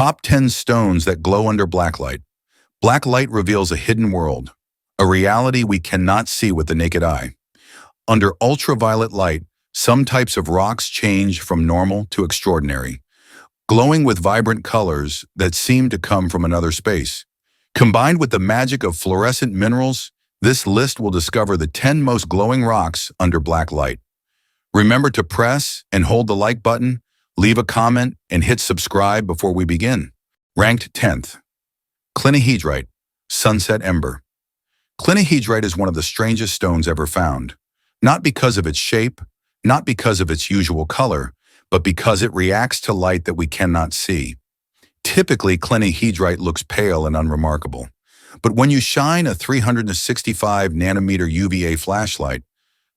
Top 10 stones that glow under blacklight. Blacklight reveals a hidden world, a reality we cannot see with the naked eye. Under ultraviolet light, some types of rocks change from normal to extraordinary, glowing with vibrant colors that seem to come from another space. Combined with the magic of fluorescent minerals, this list will discover the 10 most glowing rocks under black light. Remember to press and hold the like button, leave a comment, and hit subscribe before we begin. Ranked 10th. Clinohedrite, Sunset Ember. Clinohedrite is one of the strangest stones ever found, not because of its shape, not because of its usual color, but because it reacts to light that we cannot see. Typically, clinohedrite looks pale and unremarkable, but when you shine a 365 nanometer UVA flashlight,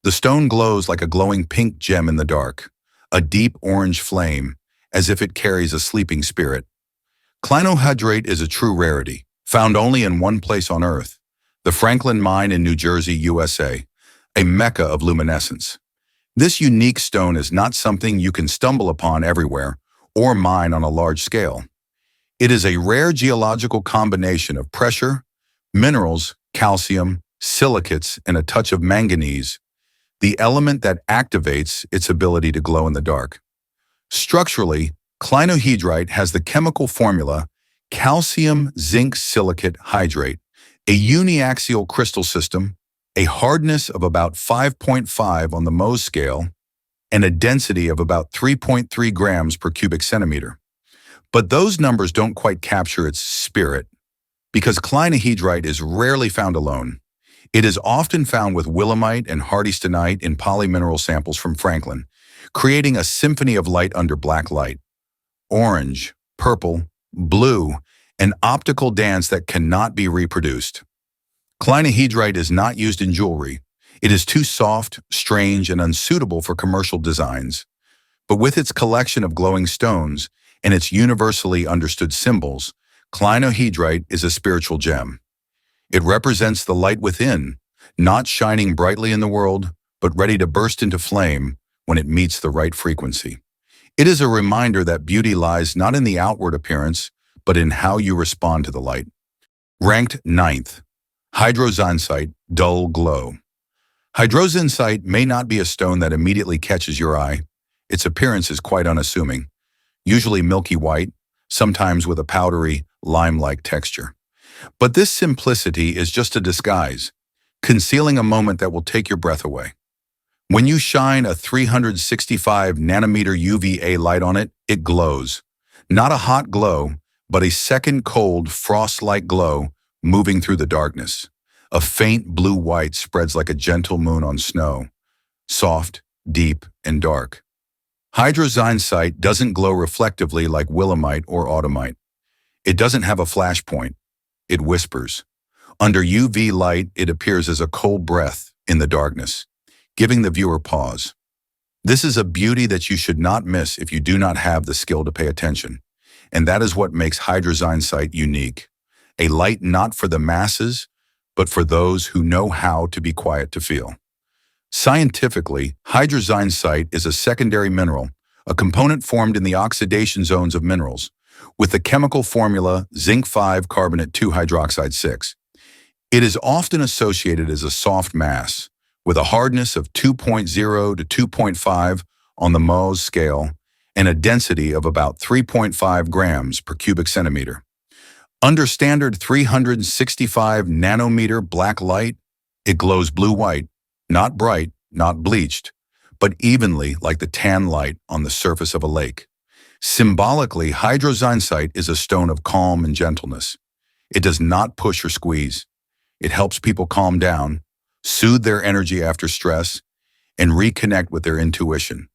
the stone glows like a glowing pink gem in the dark, a deep orange flame, as if it carries a sleeping spirit. Clinohedrite is a true rarity, found only in one place on Earth, the Franklin Mine in New Jersey, USA, a mecca of luminescence. This unique stone is not something you can stumble upon everywhere or mine on a large scale. It is a rare geological combination of pressure, minerals, calcium, silicates, and a touch of manganese, the element that activates its ability to glow in the dark. Structurally, clinohedrite has the chemical formula calcium zinc silicate hydrate, a uniaxial crystal system, a hardness of about 5.5 on the Mohs scale, and a density of about 3.3 grams per cubic centimeter. But those numbers don't quite capture its spirit, because clinohedrite is rarely found alone. It is often found with Willemite and Hydrozincite in polymineral samples from Franklin, creating a symphony of light under black light. Orange, purple, blue, an optical dance that cannot be reproduced. Clinohedrite is not used in jewelry. It is too soft, strange, and unsuitable for commercial designs. But with its collection of glowing stones and its universally understood symbols, clinohedrite is a spiritual gem. It represents the light within, not shining brightly in the world, but ready to burst into flame when it meets the right frequency. It is a reminder that beauty lies not in the outward appearance, but in how you respond to the light. Ranked 9th. Hydrozincite, Dull Glow. Hydrozincite may not be a stone that immediately catches your eye. Its appearance is quite unassuming, usually milky white, sometimes with a powdery, lime-like texture. But this simplicity is just a disguise, concealing a moment that will take your breath away. When you shine a 365 nanometer UVA light on it, it glows. Not a hot glow, but a second cold, frost-like glow moving through the darkness. A faint blue-white spreads like a gentle moon on snow, soft, deep, and dark. Hydrozincite doesn't glow reflectively like Willemite or Autunite. It doesn't have a flash point. It whispers. Under UV light, it appears as a cold breath in the darkness, giving the viewer pause. This is a beauty that you should not miss if you do not have the skill to pay attention. And that is what makes Hydrozincite unique. A light not for the masses, but for those who know how to be quiet to feel. Scientifically, Hydrozincite is a secondary mineral, a component formed in the oxidation zones of minerals, with the chemical formula zinc 5 carbonate 2 hydroxide 6. It is often associated as a soft mass, with a hardness of 2.0 to 2.5 on the Mohs scale and a density of about 3.5 grams per cubic centimeter. Under standard 365 nanometer black light, it glows blue-white, not bright, not bleached, but evenly like the tan light on the surface of a lake. Symbolically, Hydrozincite is a stone of calm and gentleness. It does not push or squeeze. It helps people calm down, soothe their energy after stress, and reconnect with their intuition.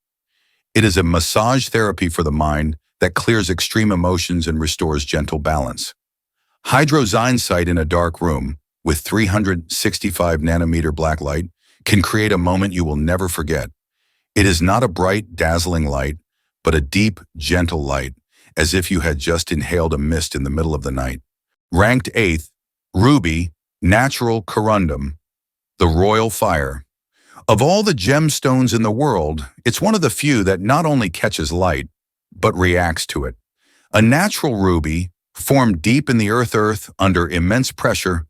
It is a massage therapy for the mind that clears extreme emotions and restores gentle balance. Hydrozincite in a dark room with 365 nanometer black light can create a moment you will never forget. It is not a bright, dazzling light, but a deep, gentle light, as if you had just inhaled a mist in the middle of the night. Ranked 8th, Ruby, Natural Corundum, the Royal Fire. Of all the gemstones in the world, it's one of the few that not only catches light, but reacts to it. A natural ruby, formed deep in the earth under immense pressure,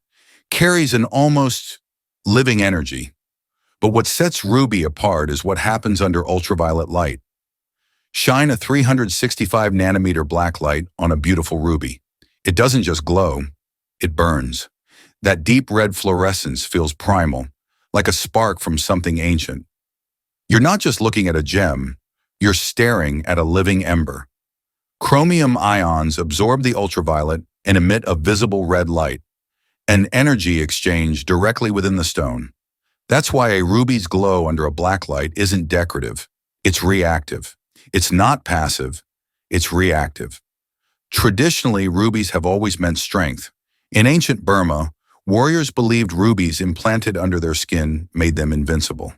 carries an almost living energy. But what sets ruby apart is what happens under ultraviolet light. Shine a 365 nanometer blacklight on a beautiful ruby. It doesn't just glow, it burns. That deep red fluorescence feels primal, like a spark from something ancient. You're not just looking at a gem, you're staring at a living ember. Chromium ions absorb the ultraviolet and emit a visible red light, an energy exchange directly within the stone. That's why a ruby's glow under a blacklight isn't decorative, it's reactive. It's not passive, it's reactive. Traditionally, rubies have always meant strength. In ancient Burma, warriors believed rubies implanted under their skin made them invincible.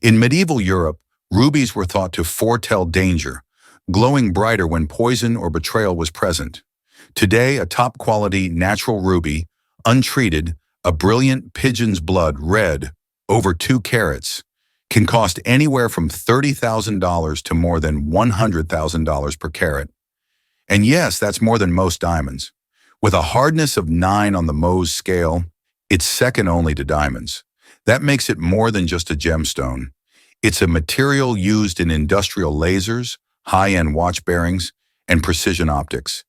In medieval Europe, rubies were thought to foretell danger, glowing brighter when poison or betrayal was present. Today, a top-quality natural ruby, untreated, a brilliant pigeon's blood red, over 2 carats, can cost anywhere from $30,000 to more than $100,000 per carat. And yes, that's more than most diamonds. With a hardness of 9 on the Mohs scale, it's second only to diamonds. That makes it more than just a gemstone. It's a material used in industrial lasers, high-end watch bearings, and precision optics.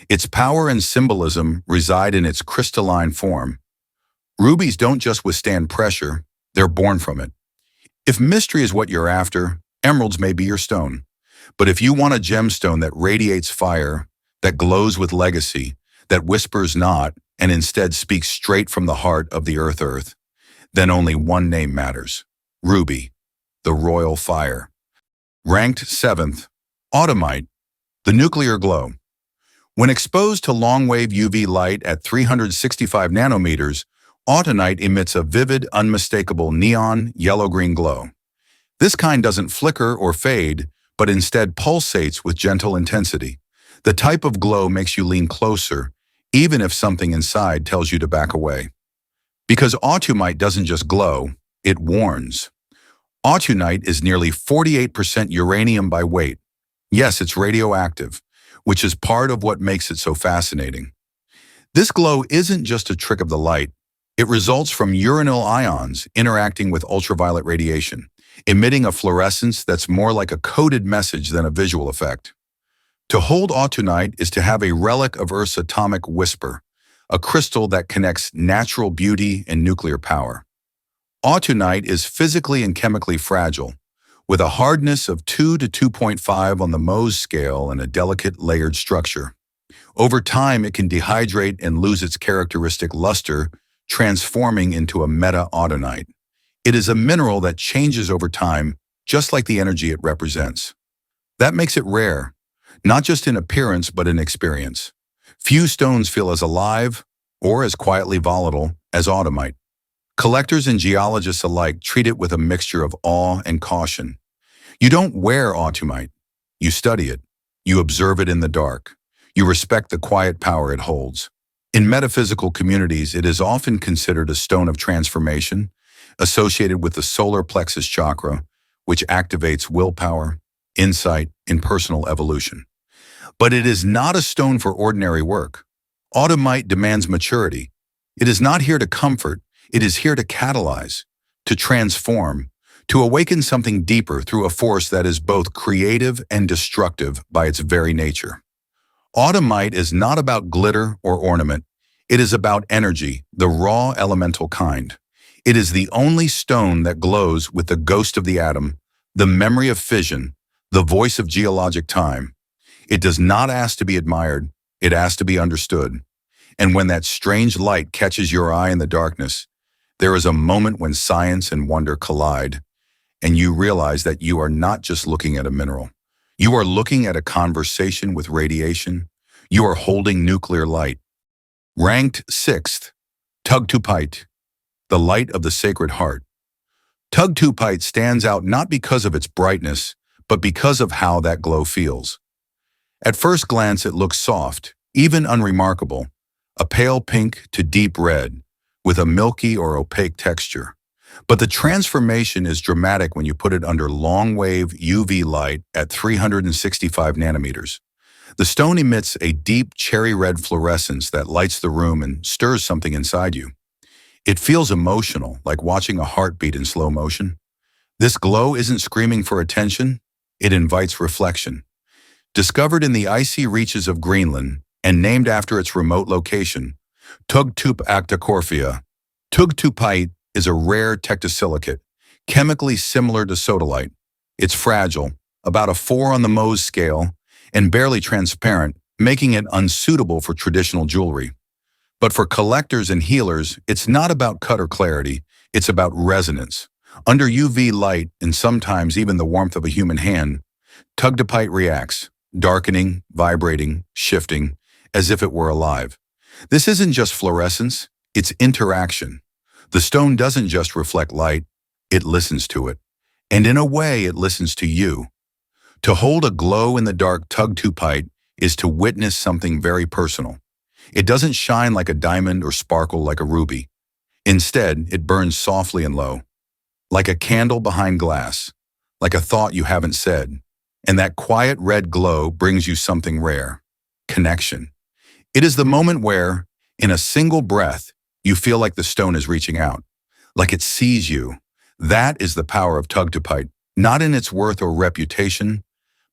Its power and symbolism reside in its crystalline form. Rubies don't just withstand pressure, they're born from it. If mystery is what you're after, emeralds may be your stone. But if you want a gemstone that radiates fire, that glows with legacy, that whispers not, and instead speaks straight from the heart of the earth, then only one name matters: ruby, the royal fire. Ranked 7th, Autunite, the nuclear glow. When exposed to long-wave UV light at 365 nanometers, Autunite emits a vivid, unmistakable neon yellow-green glow. This kind doesn't flicker or fade, but instead pulsates with gentle intensity. The type of glow makes you lean closer, even if something inside tells you to back away. Because Autunite doesn't just glow, it warns. Autunite is nearly 48% uranium by weight. Yes, it's radioactive, which is part of what makes it so fascinating. This glow isn't just a trick of the light. It results from uranyl ions interacting with ultraviolet radiation, emitting a fluorescence that's more like a coded message than a visual effect. To hold Autunite is to have a relic of Earth's atomic whisper, a crystal that connects natural beauty and nuclear power. Autunite is physically and chemically fragile, with a hardness of 2 to 2.5 on the Mohs scale and a delicate layered structure. Over time, it can dehydrate and lose its characteristic luster, transforming into a meta-Autunite. It is a mineral that changes over time, just like the energy it represents. That makes it rare, not just in appearance but in experience. Few stones feel as alive or as quietly volatile as Autunite. Collectors and geologists alike treat it with a mixture of awe and caution. You don't wear Autunite. You study it. You observe it in the dark. You respect the quiet power it holds. In metaphysical communities, it is often considered a stone of transformation, associated with the solar plexus chakra, which activates willpower, insight, and personal evolution. But it is not a stone for ordinary work. Autunite demands maturity. It is not here to comfort, it is here to catalyze, to transform, to awaken something deeper through a force that is both creative and destructive by its very nature. Autunite is not about glitter or ornament. It is about energy, the raw elemental kind. It is the only stone that glows with the ghost of the atom, the memory of fission, the voice of geologic time. It does not ask to be admired, it asks to be understood. And when that strange light catches your eye in the darkness, there is a moment when science and wonder collide, and you realize that you are not just looking at a mineral. You are looking at a conversation with radiation. You are holding nuclear light. Ranked 6th, Tugtupite, the light of the Sacred Heart. Tugtupite stands out not because of its brightness, but because of how that glow feels. At first glance, it looks soft, even unremarkable, a pale pink to deep red, with a milky or opaque texture. But the transformation is dramatic when you put it under long-wave UV light at 365 nanometers. The stone emits a deep cherry-red fluorescence that lights the room and stirs something inside you. It feels emotional, like watching a heartbeat in slow motion. This glow isn't screaming for attention, it invites reflection. Discovered in the icy reaches of Greenland and named after its remote location, Tugtupite. Tugtupite is a rare tectosilicate, chemically similar to sodalite. It's fragile, about a 4 on the Mohs scale, and barely transparent, making it unsuitable for traditional jewelry. But for collectors and healers, it's not about cut or clarity, it's about resonance. Under UV light, and sometimes even the warmth of a human hand, Tugtupite reacts, darkening, vibrating, shifting, as if it were alive. This isn't just fluorescence, it's interaction. The stone doesn't just reflect light, it listens to it. And in a way, it listens to you. To hold a glow-in-the-dark Tugtupite is to witness something very personal. It doesn't shine like a diamond or sparkle like a ruby. Instead, it burns softly and low, like a candle behind glass, like a thought you haven't said. And that quiet red glow brings you something rare: connection. It is the moment where, in a single breath, you feel like the stone is reaching out, like it sees you. That is the power of Tugtupite, not in its worth or reputation,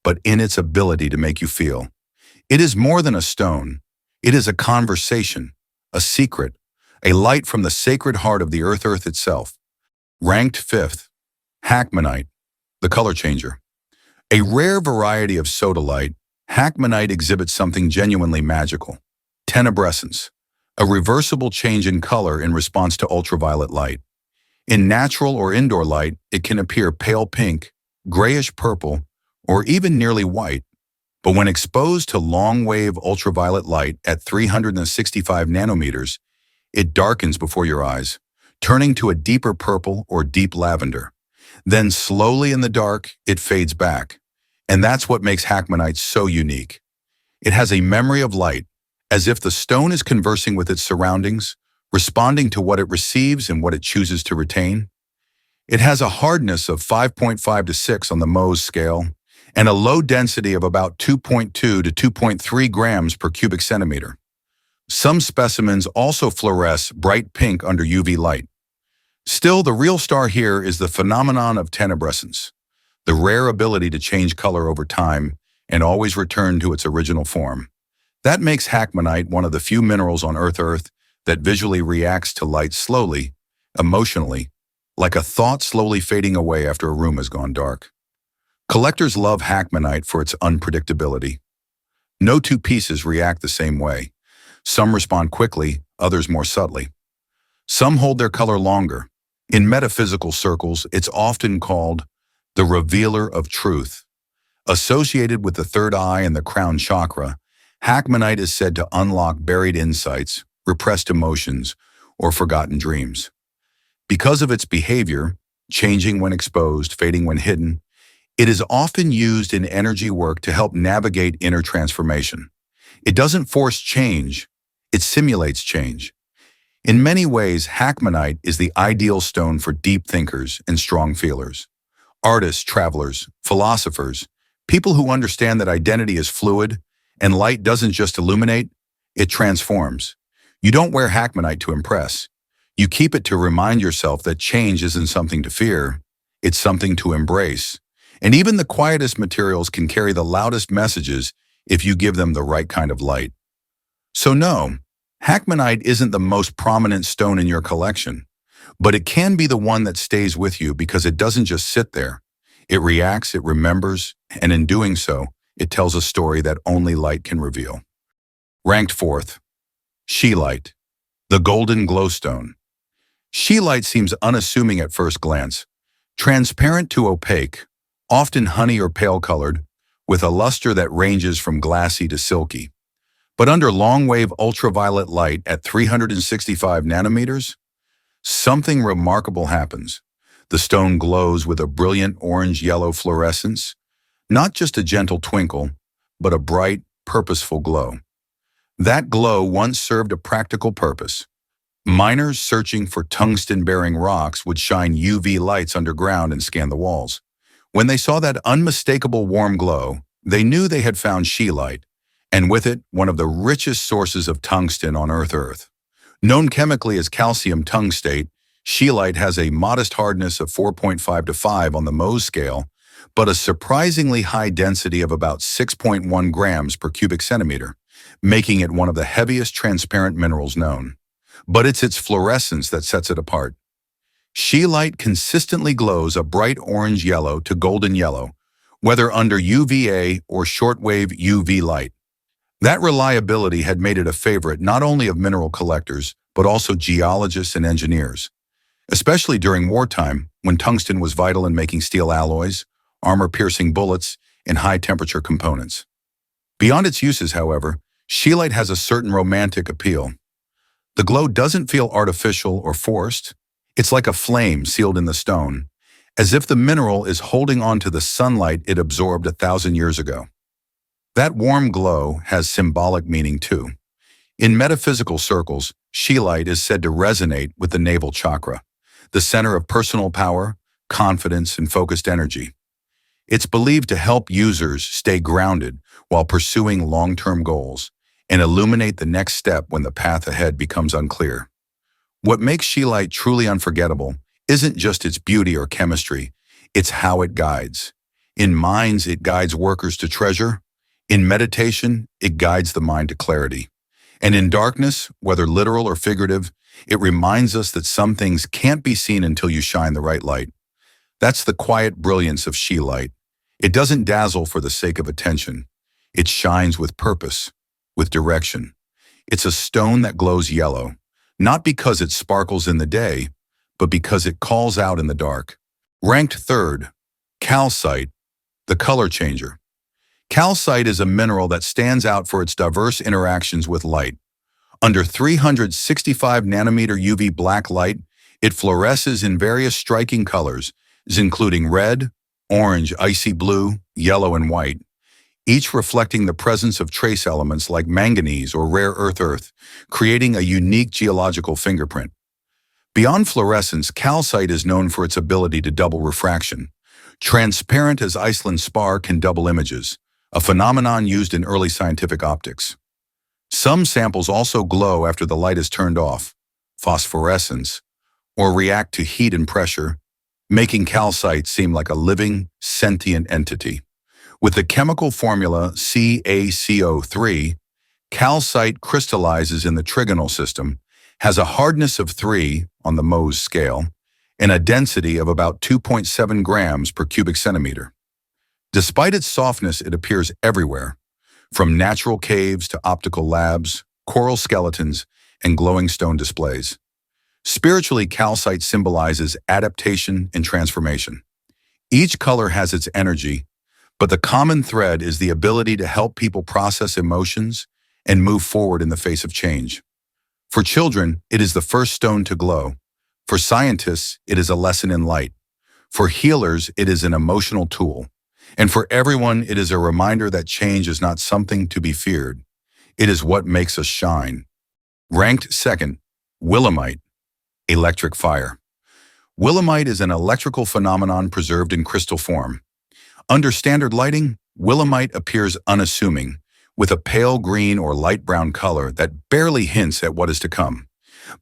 but in its ability to make you feel. It is more than a stone. It is a conversation, a secret, a light from the sacred heart of the earth itself. Ranked 5th, Hackmanite, the color changer. A rare variety of sodalite, Hackmanite exhibits something genuinely magical: tenebrescence, a reversible change in color in response to ultraviolet light. In natural or indoor light, it can appear pale pink, grayish purple, or even nearly white. But when exposed to long-wave ultraviolet light at 365 nanometers, it darkens before your eyes, turning to a deeper purple or deep lavender. Then slowly in the dark, it fades back. And that's what makes Hackmanite so unique. It has a memory of light, as if the stone is conversing with its surroundings, responding to what it receives and what it chooses to retain. It has a hardness of 5.5 to 6 on the Mohs scale, and a low density of about 2.2 to 2.3 grams per cubic centimeter. Some specimens also fluoresce bright pink under UV light. Still, the real star here is the phenomenon of tenebrescence, the rare ability to change color over time and always return to its original form. That makes Hackmanite one of the few minerals on Earth that visually reacts to light slowly, emotionally, like a thought slowly fading away after a room has gone dark. Collectors love Hackmanite for its unpredictability. No two pieces react the same way. Some respond quickly, others more subtly. Some hold their color longer. In metaphysical circles, it's often called the revealer of truth. Associated with the third eye and the crown chakra, Hackmanite is said to unlock buried insights, repressed emotions, or forgotten dreams. Because of its behavior, changing when exposed, fading when hidden, it is often used in energy work to help navigate inner transformation. It doesn't force change, it simulates change. In many ways, Hackmanite is the ideal stone for deep thinkers and strong feelers. Artists, travelers, philosophers, people who understand that identity is fluid and light doesn't just illuminate, it transforms. You don't wear Hackmanite to impress. You keep it to remind yourself that change isn't something to fear, it's something to embrace. And even the quietest materials can carry the loudest messages if you give them the right kind of light. So no, Hackmanite isn't the most prominent stone in your collection, but it can be the one that stays with you because it doesn't just sit there. It reacts, it remembers, and in doing so, it tells a story that only light can reveal. Ranked 4th, Scheelite, the golden glowstone. Scheelite seems unassuming at first glance, transparent to opaque, often honey or pale-colored, with a luster that ranges from glassy to silky. But under long-wave ultraviolet light at 365 nanometers, something remarkable happens. The stone glows with a brilliant orange-yellow fluorescence, not just a gentle twinkle, but a bright, purposeful glow. That glow once served a practical purpose. Miners searching for tungsten-bearing rocks would shine UV lights underground and scan the walls. When they saw that unmistakable warm glow, they knew they had found scheelite, and with it, one of the richest sources of tungsten on Earth. Known chemically as calcium tungstate, scheelite has a modest hardness of 4.5 to 5 on the Mohs scale, but a surprisingly high density of about 6.1 grams per cubic centimeter, making it one of the heaviest transparent minerals known. But it's its fluorescence that sets it apart. Scheelite consistently glows a bright orange yellow to golden yellow, whether under UVA or shortwave UV light. That reliability had made it a favorite not only of mineral collectors, but also geologists and engineers, especially during wartime when tungsten was vital in making steel alloys, armor-piercing bullets, and high-temperature components. Beyond its uses, however, scheelite has a certain romantic appeal. The glow doesn't feel artificial or forced. It's like a flame sealed in the stone, as if the mineral is holding on to the sunlight it absorbed 1,000 years ago. That warm glow has symbolic meaning too. In metaphysical circles, scheelite is said to resonate with the navel chakra, the center of personal power, confidence, and focused energy. It's believed to help users stay grounded while pursuing long-term goals and illuminate the next step when the path ahead becomes unclear. What makes scheelite truly unforgettable isn't just its beauty or chemistry, it's how it guides. In mines, it guides workers to treasure. In meditation, it guides the mind to clarity. And in darkness, whether literal or figurative, it reminds us that some things can't be seen until you shine the right light. That's the quiet brilliance of scheelite. It doesn't dazzle for the sake of attention. It shines with purpose, with direction. It's a stone that glows yellow, not because it sparkles in the day, but because it calls out in the dark. Ranked third, calcite, the color changer. Calcite is a mineral that stands out for its diverse interactions with light. Under 365 nanometer UV black light, it fluoresces in various striking colors, including red, orange, icy blue, yellow, and white, each reflecting the presence of trace elements like manganese or rare earth, creating a unique geological fingerprint. Beyond fluorescence, calcite is known for its ability to double refraction. Transparent as Iceland spar can double images, a phenomenon used in early scientific optics. Some samples also glow after the light is turned off, phosphorescence, or react to heat and pressure, making calcite seem like a living, sentient entity. With the chemical formula CaCO3, calcite crystallizes in the trigonal system, has a hardness of 3 on the Mohs scale, and a density of about 2.7 grams per cubic centimeter. Despite its softness, it appears everywhere, from natural caves to optical labs, coral skeletons, and glowing stone displays. Spiritually, calcite symbolizes adaptation and transformation. Each color has its energy, but the common thread is the ability to help people process emotions and move forward in the face of change. For children, it is the first stone to glow. For scientists, it is a lesson in light. For healers, it is an emotional tool. And for everyone, it is a reminder that change is not something to be feared. It is what makes us shine. Ranked second, Willemite, electric fire. Willemite is an electrical phenomenon preserved in crystal form. Under standard lighting, Willemite appears unassuming, with a pale green or light brown color that barely hints at what is to come.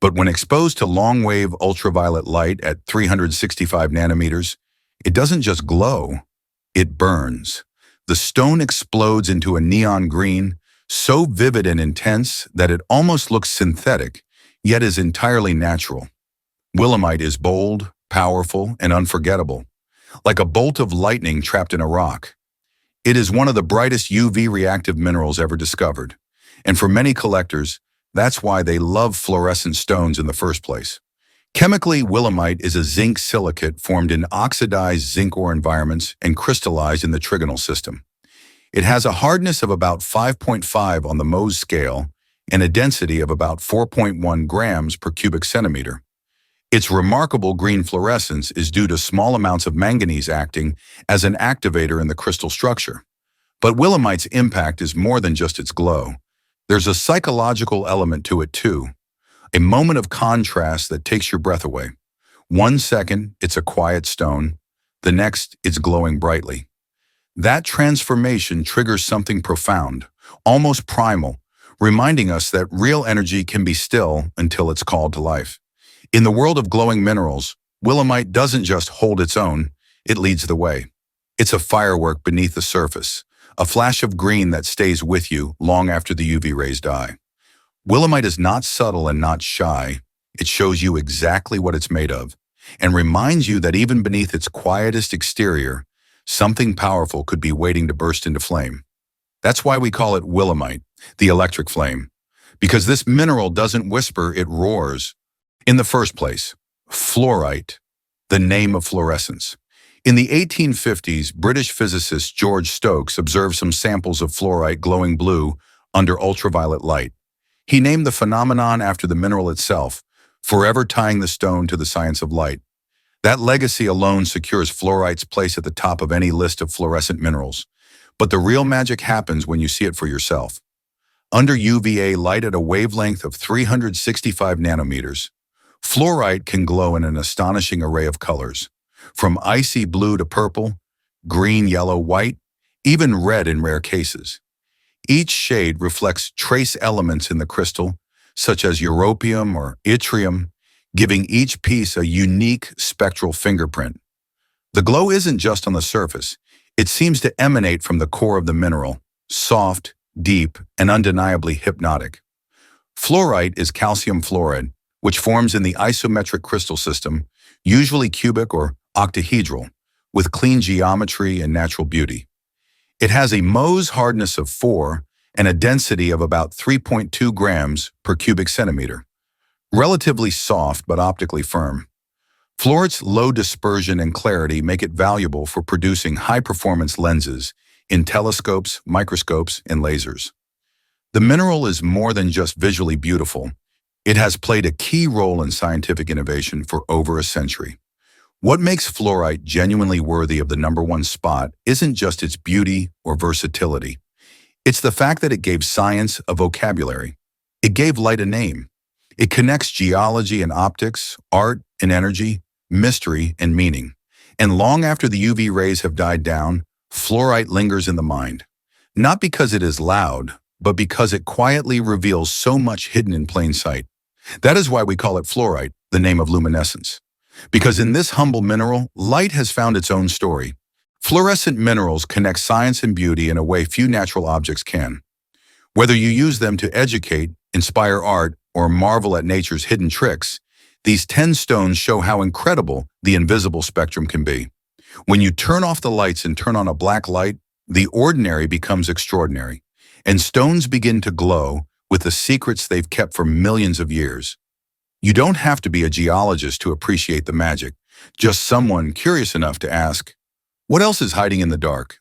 But when exposed to long-wave ultraviolet light at 365 nanometers, it doesn't just glow, it burns. The stone explodes into a neon green, so vivid and intense that it almost looks synthetic, yet is entirely natural. Willemite is bold, powerful, and unforgettable, like a bolt of lightning trapped in a rock. It is one of the brightest UV-reactive minerals ever discovered, and for many collectors, that's why they love fluorescent stones in the first place. Chemically, Willemite is a zinc silicate formed in oxidized zinc ore environments and crystallized in the trigonal system. It has a hardness of about 5.5 on the Mohs scale and a density of about 4.1 grams per cubic centimeter. Its remarkable green fluorescence is due to small amounts of manganese acting as an activator in the crystal structure. But Willemite's impact is more than just its glow. There's a psychological element to it too, a moment of contrast that takes your breath away. 1 second, it's a quiet stone. The next, it's glowing brightly. That transformation triggers something profound, almost primal, reminding us that real energy can be still until it's called to life. In the world of glowing minerals, Willemite doesn't just hold its own, it leads the way. It's a firework beneath the surface, a flash of green that stays with you long after the UV rays die. Willemite is not subtle and not shy. It shows you exactly what it's made of and reminds you that even beneath its quietest exterior, something powerful could be waiting to burst into flame. That's why we call it Willemite, the electric flame, because this mineral doesn't whisper, it roars. In the first place, fluorite, the name of fluorescence. In the 1850s, British physicist George Stokes observed some samples of fluorite glowing blue under ultraviolet light. He named the phenomenon after the mineral itself, forever tying the stone to the science of light. That legacy alone secures fluorite's place at the top of any list of fluorescent minerals. But the real magic happens when you see it for yourself. Under UVA light at a wavelength of 365 nanometers, fluorite can glow in an astonishing array of colors, from icy blue to purple, green, yellow, white, even red in rare cases. Each shade reflects trace elements in the crystal, such as europium or yttrium, giving each piece a unique spectral fingerprint. The glow isn't just on the surface. It seems to emanate from the core of the mineral, soft, deep, and undeniably hypnotic. Fluorite is calcium fluoride, which forms in the isometric crystal system, usually cubic or octahedral, with clean geometry and natural beauty. It has a Mohs hardness of 4 and a density of about 3.2 grams per cubic centimeter. Relatively soft but optically firm. Fluorite's low dispersion and clarity make it valuable for producing high-performance lenses in telescopes, microscopes, and lasers. The mineral is more than just visually beautiful. It has played a key role in scientific innovation for over a century. What makes fluorite genuinely worthy of the #1 spot isn't just its beauty or versatility. It's the fact that it gave science a vocabulary. It gave light a name. It connects geology and optics, art and energy, mystery and meaning. And long after the UV rays have died down, fluorite lingers in the mind. Not because it is loud, but because it quietly reveals so much hidden in plain sight. That is why we call it fluorite, the name of luminescence. Because in this humble mineral, light has found its own story. Fluorescent minerals connect science and beauty in a way few natural objects can. Whether you use them to educate, inspire art, or marvel at nature's hidden tricks, these 10 stones show how incredible the invisible spectrum can be. When you turn off the lights and turn on a black light, the ordinary becomes extraordinary, and stones begin to glow with the secrets they've kept for millions of years. You don't have to be a geologist to appreciate the magic, just someone curious enough to ask, what else is hiding in the dark?